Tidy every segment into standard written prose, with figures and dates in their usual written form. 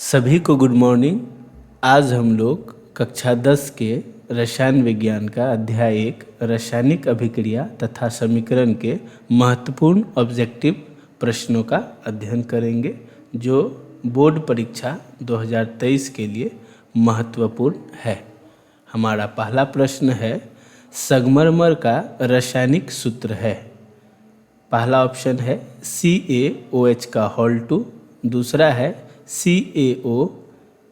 सभी को good morning. आज हम लोग कक्षा 10 के रसायन विज्ञान का अध्याय 1 रासायनिक अभिक्रिया तथा समीकरण के महत्वपूर्ण ऑब्जेक्टिव प्रश्नों का अध्ययन करेंगे जो बोर्ड परीक्षा 2023 के लिए महत्वपूर्ण है। हमारा पहला प्रश्न है, संगमरमर का रासायनिक सूत्र है। पहला ऑप्शन है CaOH का होल 2, दूसरा है CaO,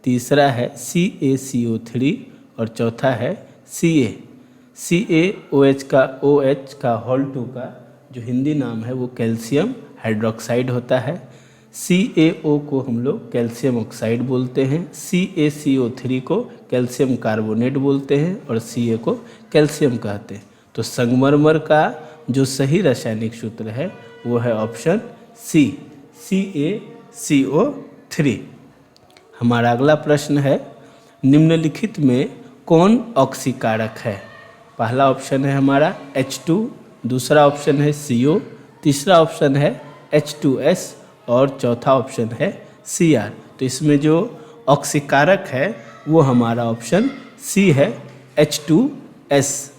तीसरा है CaCO3 और चौथा है Ca। CaOH का OH का होल 2 का जो हिंदी नाम है वो कैल्शियम हाइड्रोक्साइड होता है। CaO को हम लोग कैल्शियम ऑक्साइड बोलते हैं, CaCO3 को कैल्शियम कार्बोनेट बोलते हैं और Ca को कैल्शियम कहते हैं। तो संगमरमर का जो सही रासायनिक सूत्र है वो है ऑप्शन सी, CaCO3। हमारा अगला प्रश्न है, निम्नलिखित में कौन ऑक्सीकारक है। पहला ऑप्शन है हमारा H2, दूसरा ऑप्शन है CO, तीसरा ऑप्शन है H2S और चौथा ऑप्शन है Cr। तो इसमें जो ऑक्सीकारक है वो हमारा ऑप्शन सी है, H2S।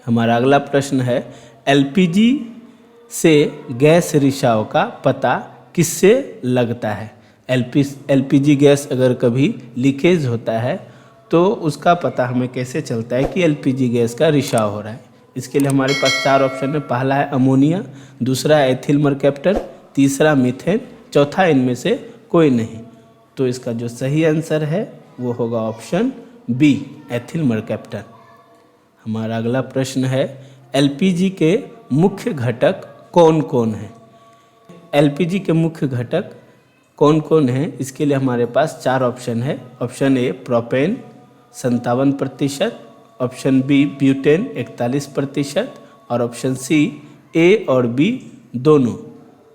हमारा अगला प्रश्न है, LPG से गैस रिसाव का पता किससे लगता है। LPG गैस अगर कभी लीकेज होता है तो उसका पता हमें कैसे चलता है कि LPG गैस का रिसाव हो रहा है। इसके लिए हमारे पास 4 ऑप्शन है। पहला है अमोनिया, दूसरा है एथिल मरकैप्टर, तीसरा मीथेन, चौथा इनमें से कोई नहीं। तो इसका जो सही आंसर है वो होगा ऑप्शन बी, एथिल मरकैप्टर। हमारा अगला प्रश्न है, LPG के मुख्य घटक कौन कौन हैं। LPG के मुख्य घटक कौन कौन हैं, इसके लिए हमारे पास 4 ऑप्शन है। Option a propane 57%, option b butane 41% और ऑप्शन सी ए और बी दोनों,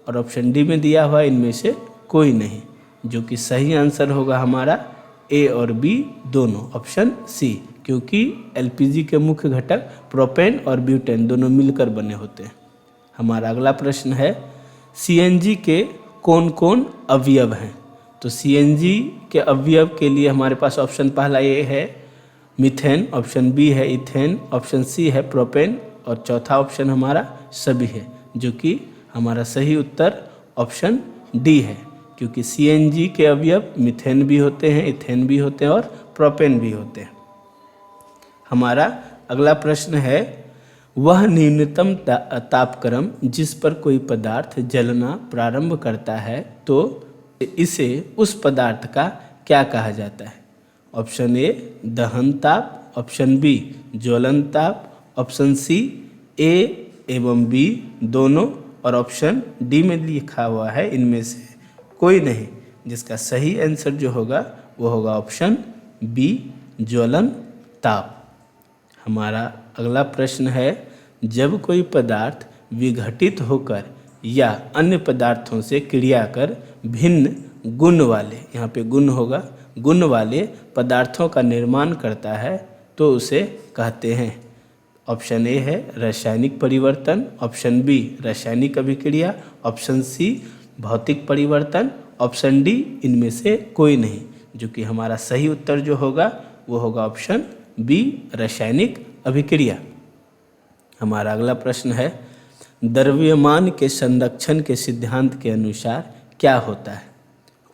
और ऑप्शन डी में दिया हुआ इनमें से कोई नहीं, जो कि सही आंसर होगा हमारा ए और बी दोनों, ऑप्शन सी, क्योंकि LPG के मुख्य घटक प्रोपेन और ब्यूटेन दोनों मिलकर बने होते हैं। हमारा अगला प्रश्न है, CNG के कौन कौन अवयव हैं। तो CNG के अवयव के लिए हमारे पास ऑप्शन पहला ए है मीथेन, ऑप्शन बी है इथेन, ऑप्शन सी है प्रोपेन और चौथा ऑप्शन हमारा सभी है, जो कि हमारा सही उत्तर ऑप्शन डी है, क्योंकि CNG के अवयव मीथेन भी होते हैं, इथेन भी होते हैं और प्रोपेन भी होते हैं। हमारा अगला प्रश्न है, वह न्यूनतम तापक्रम जिस पर कोई पदार्थ जलना प्रारंभ करता है तो इसे उस पदार्थ का क्या कहा जाता है। ऑप्शन ए दहन ताप, ऑप्शन बी ज्वलन ताप, ऑप्शन सी ए एवं बी दोनों और ऑप्शन डी में लिखा हुआ है इनमें से कोई नहीं, जिसका सही आंसर जो होगा वो होगा ऑप्शन बी ज्वलन ताप। हमारा अगला प्रश्न है, जब कोई पदार्थ विघटित होकर या अन्य पदार्थों से क्रिया कर भिन्न गुण वाले, यहाँ पे गुण होगा, गुण वाले पदार्थों का निर्माण करता है तो उसे कहते हैं। ऑप्शन ए है रासायनिक परिवर्तन, ऑप्शन बी रासायनिक अभिक्रिया, ऑप्शन सी भौतिक परिवर्तन, ऑप्शन डी इनमें से कोई नहीं, जो कि हमारा सही उत्तर जो होगा वो होगा ऑप्शन बी रासायनिक अभिक्रिया। हमारा अगला प्रश्न है, द्रव्यमान के संरक्षण के सिद्धांत के अनुसार क्या होता है।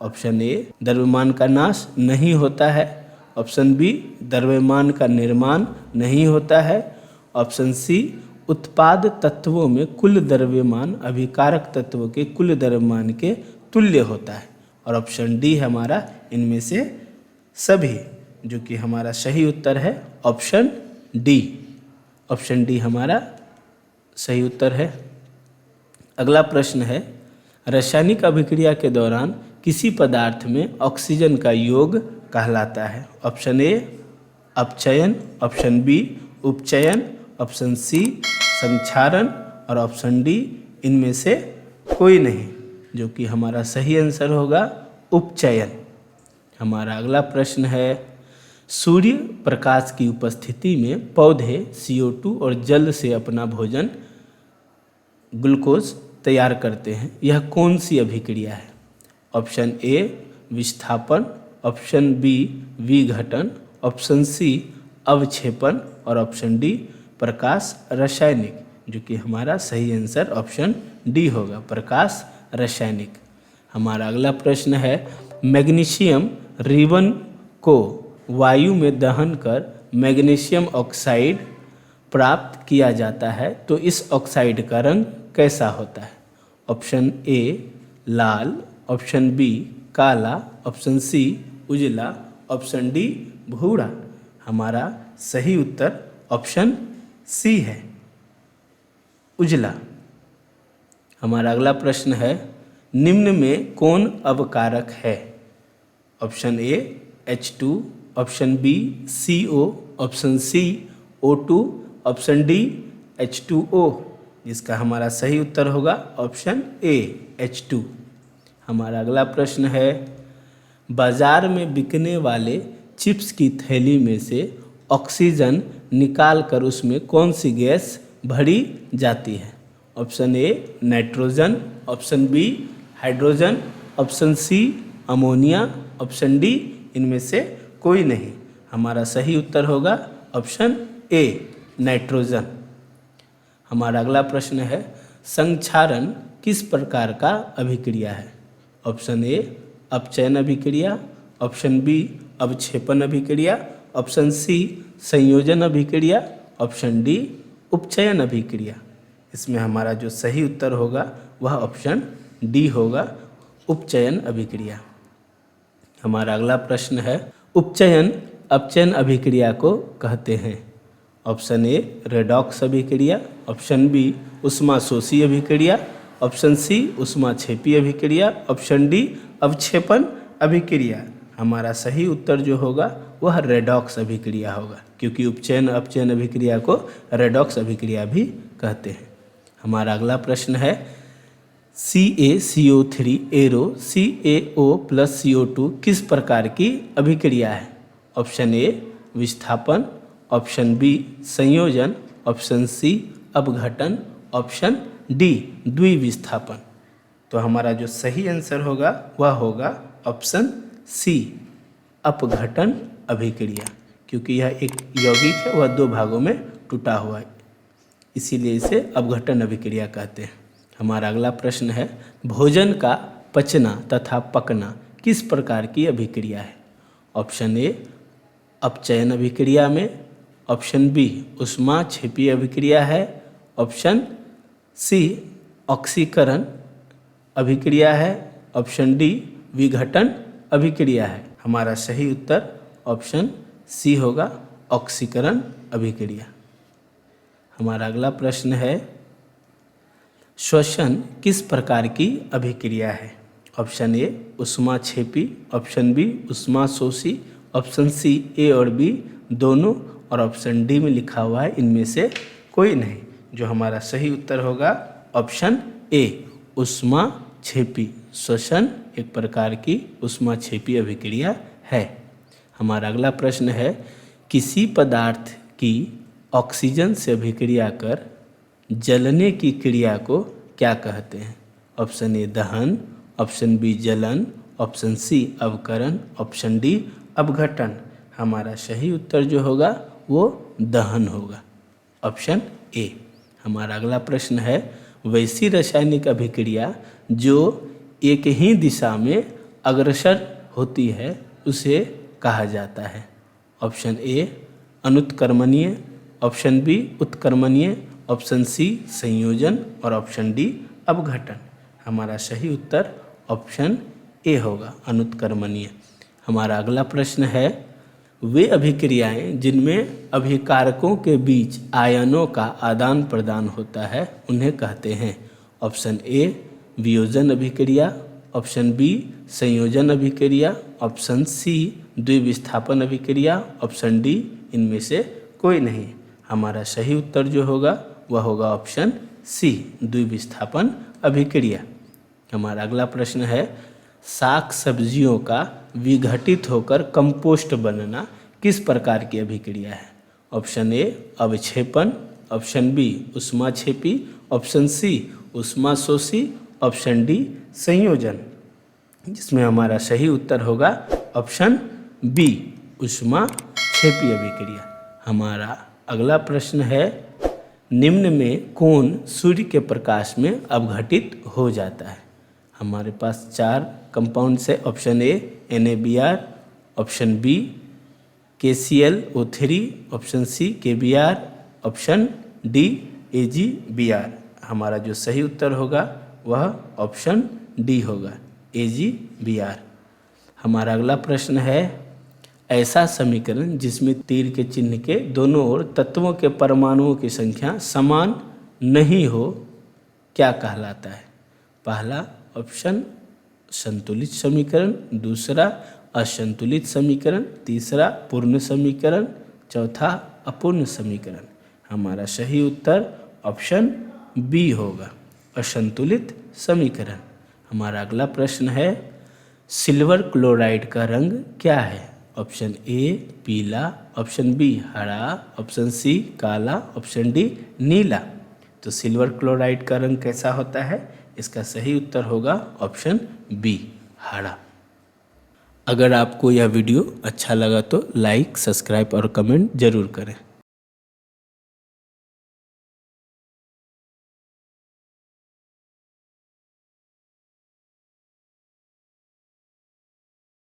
ऑप्शन ए द्रव्यमान का नाश नहीं होता है, ऑप्शन बी द्रव्यमान का निर्माण नहीं होता है, ऑप्शन सी उत्पाद तत्वों में कुल द्रव्यमान अभिकारक तत्वों के कुल द्रव्यमान के तुल्य होता है, और ऑप्शन डी हमारा इनमें से सभी, जो कि हमारा सही उत्तर है ऑप्शन डी। ऑप्शन डी हमारा सही उत्तर है। अगला प्रश्न है, रासायनिक अभिक्रिया के दौरान किसी पदार्थ में ऑक्सीजन का योग कहलाता है। ऑप्शन ए अपचयन, ऑप्शन बी उपचयन, ऑप्शन सी संक्षारण और ऑप्शन डी इनमें से कोई नहीं, जो कि हमारा सही आंसर होगा उपचयन। हमारा अगला प्रश्न है, सूर्य प्रकाश की उपस्थिति में पौधे CO2 और जल से अपना भोजन ग्लूकोज तैयार करते हैं, यह कौन सी अभिक्रिया है। ऑप्शन ए विस्थापन, ऑप्शन बी विघटन, ऑप्शन सी अवक्षेपण और ऑप्शन डी प्रकाश रासायनिक, जो कि हमारा सही आंसर ऑप्शन डी होगा, प्रकाश रासायनिक। हमारा अगला प्रश्न है, मैग्नीशियम रिबन को वायु में दहन कर मैग्नीशियम ऑक्साइड प्राप्त किया जाता है, तो इस ऑक्साइड का रंग कैसा होता है? ऑप्शन ए लाल, ऑप्शन बी काला, ऑप्शन सी उजला, ऑप्शन डी भूरा। हमारा सही उत्तर ऑप्शन सी है, उजला। हमारा अगला प्रश्न है, निम्न में कौन अवकारक है? Option a H2, option b CO, option c O2, option d H2O, जिसका हमारा सही उत्तर होगा ऑप्शन ए H2। हमारा अगला प्रश्न है, बाजार में बिकने वाले चिप्स की थैली में से ऑक्सीजन निकाल कर उसमें कौन सी गैस भरी जाती है? Option a nitrogen, option b hydrogen, option c ammonia, option d इनमें से कोई नहीं। हमारा सही उत्तर होगा ऑप्शन ए नाइट्रोजन। हमारा अगला प्रश्न है, संक्षारण किस प्रकार का अभिक्रिया है? ऑप्शन ए अपचयन अभिक्रिया, ऑप्शन बी अवक्षेपण अभिक्रिया, ऑप्शन सी संयोजन अभिक्रिया, ऑप्शन डी उपचयन अभिक्रिया। इसमें हमारा जो सही उत्तर होगा वह ऑप्शन डी होगा, उपचयन अभिक्रिया। हमारा अगला प्रश्न है, उपचयन अपचयन अभिक्रिया को कहते हैं। ऑप्शन ए रेडॉक्स अभिक्रिया, ऑप्शन बी ऊष्माशोषी अभिक्रिया, ऑप्शन सी ऊष्माक्षेपी अभिक्रिया, ऑप्शन डी अवक्षेपण अभिक्रिया। हमारा सही उत्तर जो होगा वह रेडॉक्स अभिक्रिया होगा, क्योंकि उपचयन अपचयन अभिक्रिया को रेडॉक्स अभिक्रिया भी कहते हैं। हमारा अगला प्रश्न है, CaCO3 arrow CaO plus CO2 किस प्रकार की अभिक्रिया है? ऑप्शन ए विस्थापन, ऑप्शन बी संयोजन, ऑप्शन सी अपघटन, ऑप्शन डी द्विविस्थापन। तो हमारा जो सही आंसर होगा वह होगा ऑप्शन सी अपघटन अभिक्रिया, क्योंकि यह एक यौगिक है, वह दो भागों में टूटा हुआ है, इसीलिए इसे अपघटन अभिक्रिया कहते हैं। हमारा अगला प्रश्न है, भोजन का पचना तथा पकना किस प्रकार की अभिक्रिया है? ऑप्शन ए अपचयन अभिक्रिया में, ऑप्शन बी ऊष्माक्षेपी अभिक्रिया है, ऑप्शन सी ऑक्सीकरण अभिक्रिया है, ऑप्शन डी विघटन अभिक्रिया है। हमारा सही उत्तर ऑप्शन सी होगा, ऑक्सीकरण अभिक्रिया। हमारा अगला प्रश्न है, श्वसन किस प्रकार की अभिक्रिया है? ऑप्शन ए ऊष्माक्षेपी, ऑप्शन बी ऊष्माशोषी, ऑप्शन सी ए और बी दोनों, और ऑप्शन डी में लिखा हुआ है इनमें से कोई नहीं। जो हमारा सही उत्तर होगा ऑप्शन ए ऊष्माक्षेपी। श्वसन एक प्रकार की ऊष्माक्षेपी अभिक्रिया है। हमारा अगला प्रश्न है, किसी पदार्थ की ऑक्सीजन से अभिक्रिया कर जलने की क्रिया को क्या कहते हैं? ऑप्शन ए दहन, ऑप्शन बी जलन, ऑप्शन सी अवकरण, ऑप्शन डी अपघटन। हमारा सही उत्तर जो होगा वो दहन होगा, ऑप्शन ए। हमारा अगला प्रश्न है, वैसी रासायनिक अभिक्रिया जो एक ही दिशा में अग्रसर होती है उसे कहा जाता है? ऑप्शन ए अनुत्क्रमणीय, ऑप्शन बी उत्क्रमणीय, ऑप्शन सी संयोजन और ऑप्शन डी अपघटन। हमारा सही उत्तर ऑप्शन ए होगा, अनुत्क्रमणीय। हमारा अगला प्रश्न है, वे अभिक्रियाएं जिनमें अभिकारकों के बीच आयनों का आदान प्रदान होता है उन्हें कहते हैं? ऑप्शन ए वियोजन अभिक्रिया, ऑप्शन बी संयोजन अभिक्रिया, ऑप्शन सी द्विविस्थापन अभिक्रिया, ऑप्शन डी इनमें से कोई नहीं। हमारा सही उत्तर जो होगा वह होगा ऑप्शन सी द्विविस्थापन अभिक्रिया। हमारा अगला प्रश्न है, साग सब्जियों का विघटित होकर कंपोस्ट बनना किस प्रकार की अभिक्रिया है? ऑप्शन ए अवक्षेपण, ऑप्शन बी ऊष्माक्षेपी, ऑप्शन सी ऊष्माशोषी, ऑप्शन डी संयोजन। जिसमें हमारा सही उत्तर होगा ऑप्शन बी, ऊष्मा क्षेपीय अभिक्रिया। हमारा अगला प्रश्न है, निम्न में कौन सूर्य के प्रकाश में अपघटित हो जाता है? हमारे पास 4 कंपाउंड्स है। Option a NaBr, option b KClO3, option c KBr, option d AgBr। हमारा जो सही उत्तर होगा वह ऑप्शन डी होगा, AgBr। हमारा अगला प्रश्न है, ऐसा समीकरण जिसमें तीर के चिन्ह के दोनों ओर तत्वों के परमाणुओं की संख्या समान नहीं हो, क्या कहलाता है? पहला ऑप्शन संतुलित समीकरण, दूसरा असंतुलित समीकरण, तीसरा पूर्ण समीकरण, चौथा अपूर्ण समीकरण। हमारा सही उत्तर ऑप्शन बी होगा, असंतुलित समीकरण। हमारा अगला प्रश्न है, सिल्वर क्लोराइड का रंग क्या है? ऑप्शन ए पीला, ऑप्शन बी हरा, ऑप्शन सी काला, ऑप्शन डी नीला। तो सिल्वर क्लोराइड का रंग कैसा होता है? इसका सही उत्तर होगा ऑप्शन बी, हरा। अगर आपको यह वीडियो अच्छा लगा तो लाइक, सब्सक्राइब और कमेंट जरूर करें।